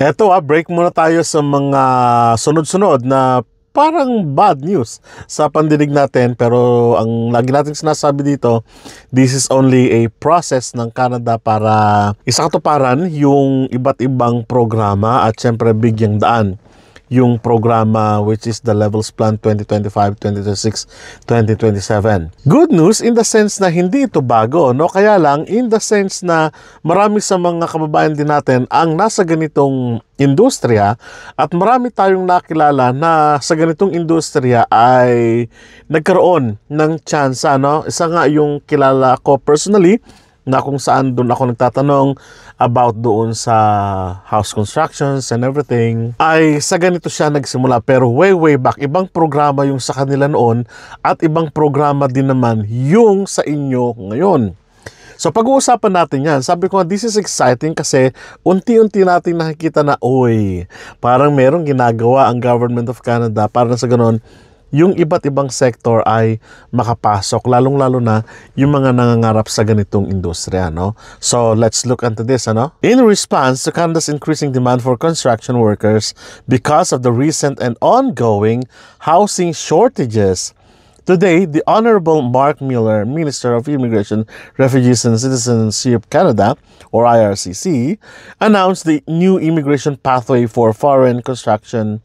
Eto break muna tayo sa mga sunod-sunod na parang bad news sa pandinig natin. Pero ang lagi nating sinasabi dito, this is only a process ng Canada para isakatuparan yung iba't ibang programa at syempre bigyang daan yung programa which is the Levels Plan 2025, 2026, 2027. Good news in the sense na hindi ito bago, no? Kaya lang in the sense na marami sa mga kababayan din natin ang nasa ganitong industriya at marami tayong nakilala na sa ganitong industriya ay nagkaroon ng chance, no? Isa nga yung kilala ko personally na kung saan doon ako nagtatanong about doon sa house constructions and everything, ay sa ganito siya nagsimula. Pero way back, ibang programa yung sa kanila noon at ibang programa din naman yung sa inyo ngayon. So pag-uusapan natin yan. Sabi ko nga, this is exciting kasi unti-unti natin nakikita na, parang merong ginagawa ang Government of Canada para sa ganon yung iba't ibang sektor ay makapasok, lalong-lalo na yung mga nangangarap sa ganitong industriya, no? So, let's look into this, ano? In response to Canada's increasing demand for construction workers because of the recent and ongoing housing shortages, today, the Honorable Mark Miller, Minister of Immigration, Refugees and Citizenship Canada, or IRCC, announced the new immigration pathway for foreign construction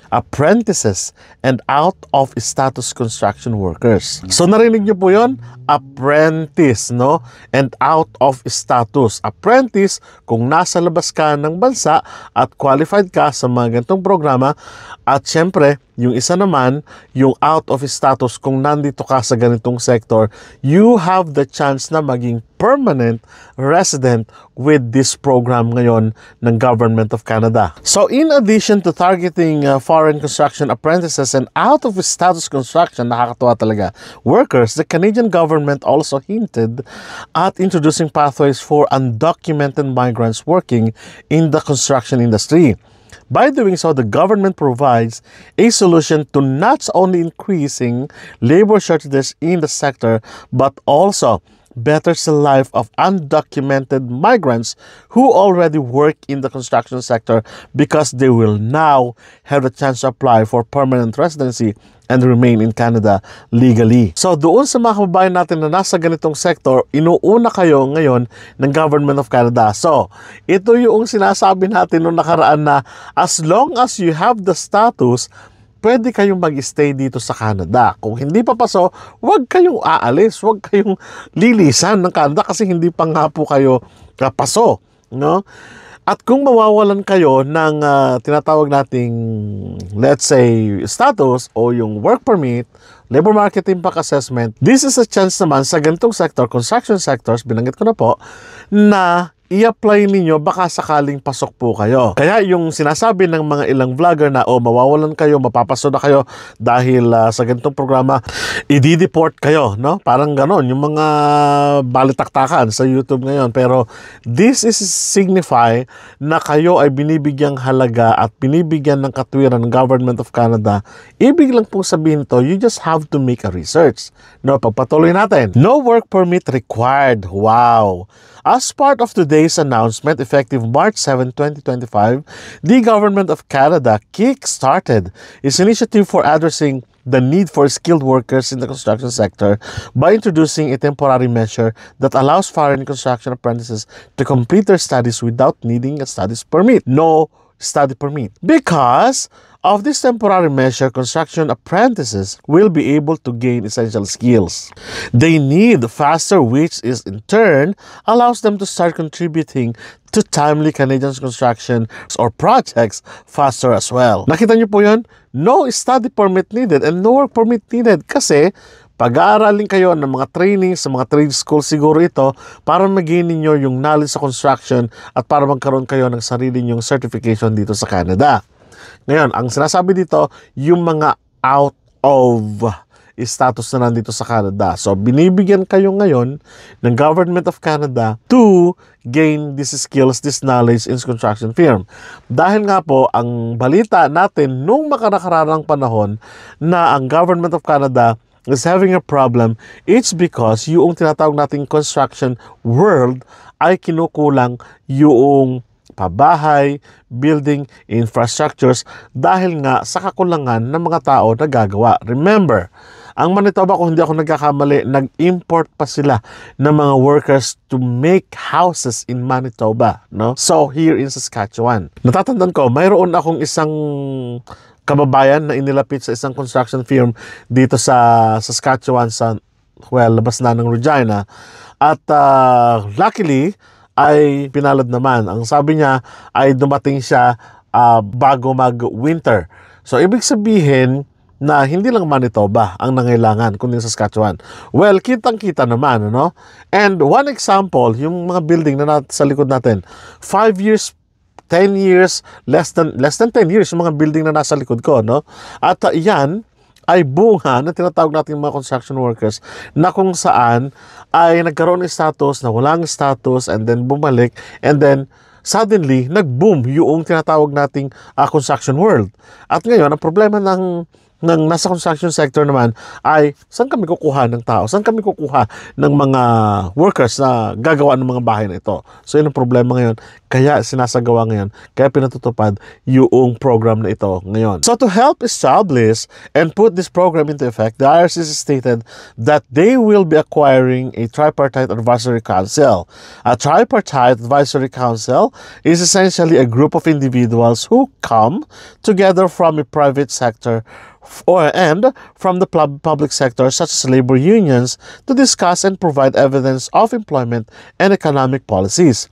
apprentices and out-of-status construction workers. So narinig niyo po yun? Apprentice, no? And out-of-status. Apprentice, kung nasa labas ka ng bansa at qualified ka sa mga ganitong programa. At syempre, yung isa naman, yung out-of-status, kung nandito ka sa ganitong sector, you have the chance na maging permanent resident with this program ngayon ng Government of Canada. So in addition to targeting foreign construction apprentices and out-of-status construction, nakakatuwa talaga, workers, the Canadian government also hinted at introducing pathways for undocumented migrants working in the construction industry. By doing so, the government provides a solution to not only increasing labor shortages in the sector, but also betters the life of undocumented migrants who already work in the construction sector because they will now have the chance to apply for permanent residency and remain in Canada legally. So doon sa mga kababayan natin na nasa ganitong sector, inuuna kayo ngayon ng Government of Canada. So ito yung sinasabi natin noong nakaraan na as long as you have the status, pwede kayong mag-stay dito sa Canada. Kung hindi pa paso, huwag kayong aalis, huwag kayong lilisan ng Canada kasi hindi pa nga po kayo paso, no? At kung mawawalan kayo ng tinatawag nating, let's say, status o yung work permit, labor market impact assessment, this is a chance naman sa ganitong sector, construction sectors, binanggit ko na po, na i-apply ninyo baka sakaling pasok po kayo. Kaya yung sinasabi ng mga ilang vlogger na mawawalan kayo, mapapaso na kayo dahil sa ganitong programa, i-deport kayo, no? Parang ganon, yung mga balitaktakan sa YouTube ngayon. Pero this is signify na kayo ay binibigyang halaga at binibigyan ng katwiran ng Government of Canada. Ibig lang pong sabihin to, you just have to make a research. No, pagpatuloy natin. No work permit required. Wow! As part of today's announcement, effective March 7, 2025, the Government of Canada kick-started its initiative for addressing the need for skilled workers in the construction sector by introducing a temporary measure that allows foreign construction apprentices to complete their studies without needing a studies permit. No study permit. Because of this temporary measure, construction apprentices will be able to gain essential skills they need faster, which is in turn allows them to start contributing to timely Canadian construction or projects faster as well. Nakita niyo po yun? No study permit needed and no work permit needed kasi pag-aaralin kayo ng mga training sa mga trade school siguro ito para mag-gain ninyo yung knowledge sa construction at para magkaroon kayo ng sarili nyong certification dito sa Canada. Ngayon, ang sinasabi dito, yung mga out of status na nandito sa Canada. So, binibigyan kayo ngayon ng Government of Canada to gain these skills, this knowledge in construction firm. Dahil nga po, ang balita natin nung makarakarang panahon na ang Government of Canada is having a problem, it's because yung tinatawag nating construction world ay kinukulang yung pabahay, building, infrastructures dahil nga sa kakulangan ng mga tao na gagawa. Remember, ang Manitoba, kung hindi ako nagkakamali, nag-import pa sila ng mga workers to make houses in Manitoba, no? So, here in Saskatchewan. Natatandaan ko, mayroon akong isang kababayan na inilapit sa isang construction firm dito sa Saskatchewan, sa, well, labas na ng Regina. At luckily, ay pinalad naman. Ang sabi niya ay dumating siya bago mag-winter. So, ibig sabihin na hindi lang Manitoba ang nangailangan, kundi Saskatchewan. Well, kitang-kita naman, no? And one example, yung mga building na sa likod natin, 5 years, 10 years, less than 10 years yung mga building na nasa likod ko, no? At yan ay bunga na tinatawag natin mga construction workers na kung saan ay nagkaroon ng status na walang status and then bumalik and then suddenly nag-boom yung tinatawag nating construction world. At ngayon, ang problema ng nasa construction sector naman ay saan kami kukuha ng tao? Saan kami kukuha ng mga workers na gagawa ng mga bahay na ito? So, yun ang problema ngayon. Kaya sinasagawa ngayon. Kaya pinatutupad yung program na ito ngayon. So, to help establish and put this program into effect, the IRCC stated that they will be acquiring a tripartite advisory council. A tripartite advisory council is essentially a group of individuals who come together from a private sector and from the public sector such as labor unions to discuss and provide evidence of employment and economic policies.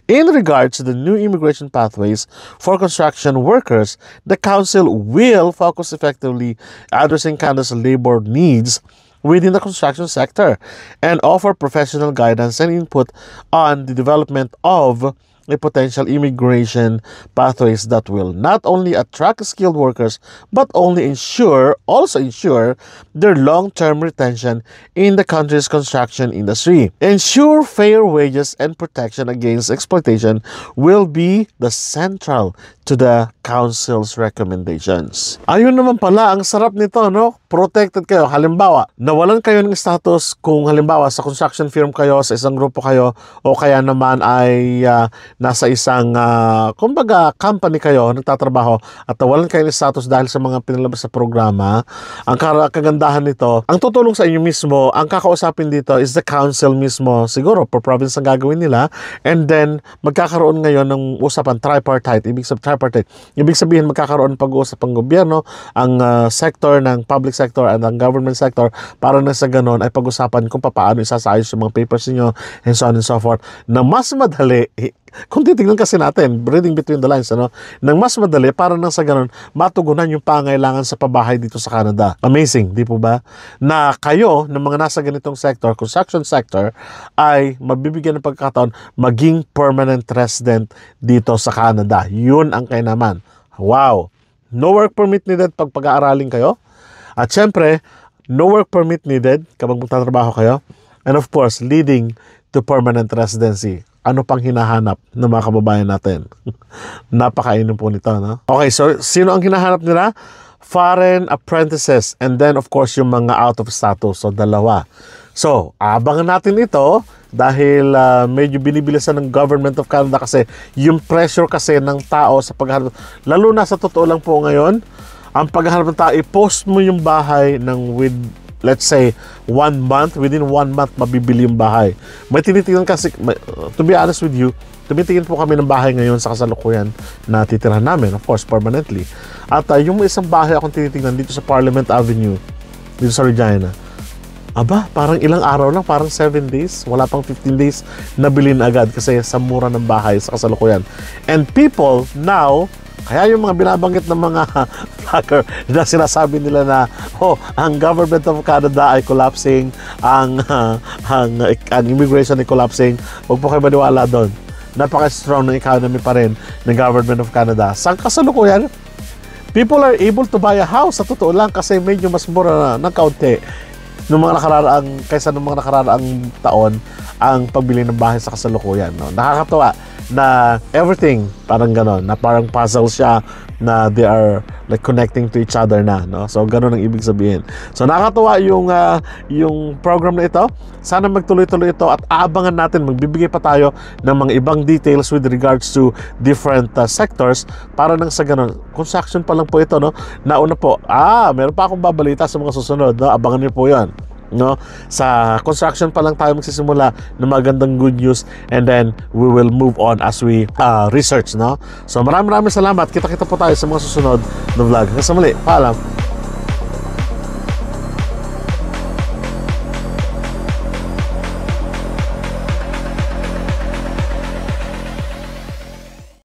In regards to the new immigration pathways for construction workers, the Council will focus effectively addressing Canada's labor needs within the construction sector and offer professional guidance and input on the development of a potential immigration pathways that will not only attract skilled workers but also ensure their long-term retention in the country's construction industry. Ensure fair wages and protection against exploitation will be the central to the Council's recommendations. Ayun naman pala, ang sarap nito, no? Protected kayo. Halimbawa, nawalan kayo ng status kung halimbawa sa construction firm kayo, sa isang grupo kayo, o kaya naman ay nasa isang, kumbaga, company kayo, nagtatrabaho, at nawalan kayo ng status dahil sa mga pinalabas sa programa. Ang kagandahan nito, ang tutulong sa inyo mismo, ang kakausapin dito is the council mismo, siguro, per province ang gagawin nila, and then, magkakaroon ngayon ng usapan tripartite. Ibig sabihin, magkakaroon ng pag-uusap ang gobyerno, ang sector ng public sector at ang government sector, para na sa ganon ay pag-usapan kung paano isasayos yung mga papers niyo and so on and so forth, na mas madali. Kung titignan kasi natin, reading between the lines, nang mas madali para nang sa ganun, matugunan yung pangailangan sa pabahay dito sa Canada. Amazing, di po ba? Na kayo, ng mga nasa ganitong sector, construction sector, ay mabibigyan ng pagkakataon maging permanent resident dito sa Canada. Yun ang kainaman. Wow! No work permit needed pag pag-aaralin kayo. At syempre, no work permit needed kapag magtatrabaho kayo. And of course, leading to permanent residency. Ano pang hinahanap ng mga kababayan natin? Napakainam po nito, no? Okay, so sino ang hinahanap nila? Foreign apprentices and then of course yung mga out of status. So dalawa. So, abangan natin ito dahil medyo binibilisan ng Government of Canada kasi yung pressure kasi ng tao sa paghahanap. Lalo na sa totoo lang po ngayon, ang paghahanap ng tao, i-post mo yung bahay ng with let's say, 1 month, within 1 month, mabibili yung bahay. May tinitingnan kasi, to be honest with you, tumitingin po kami ng bahay ngayon sa kasalukuyan na titirhan namin, of course, permanently. At yung isang bahay akong tinitingnan dito sa Parliament Avenue, dito sa Regina, aba, parang ilang araw lang, parang 7 days, wala pang 15 days, nabili na agad kasi sa mura ng bahay sa kasalukuyan. And people now, kaya yung mga binabanggit ng mga vlogger na sinasabi nila na ang Government of Canada ay collapsing, ang immigration ay collapsing, huwag po kayo maniwala doon. Napaka-strong ng economy pa rin ng Government of Canada. Sa kasalukuyan, people are able to buy a house. Sa totoo lang kasi medyo mas mura ng kaunti kaysa ng mga nakararaang taon ang pagbili ng bahay sa kasalukuyan. No? Nakakatuwa na everything parang ganon, na parang puzzle siya na they are like connecting to each other na, no? So ganon ang ibig sabihin. So nakakatuwa yung program na ito. Sana magtuloy-tuloy ito at aabangan natin, magbibigay pa tayo ng mga ibang details with regards to different sectors para nang sa ganon. Construction pa lang po ito, no? Nauna po, meron pa akong babalita sa mga susunod, no? Abangan niyo po 'yan. No, sa construction pa lang tayo magsisimula ng magandang good news, and then we will move on as we research, no? So maraming salamat. Kita-kita po tayo sa mga susunod na vlog. Hanggang sa muli, paalam.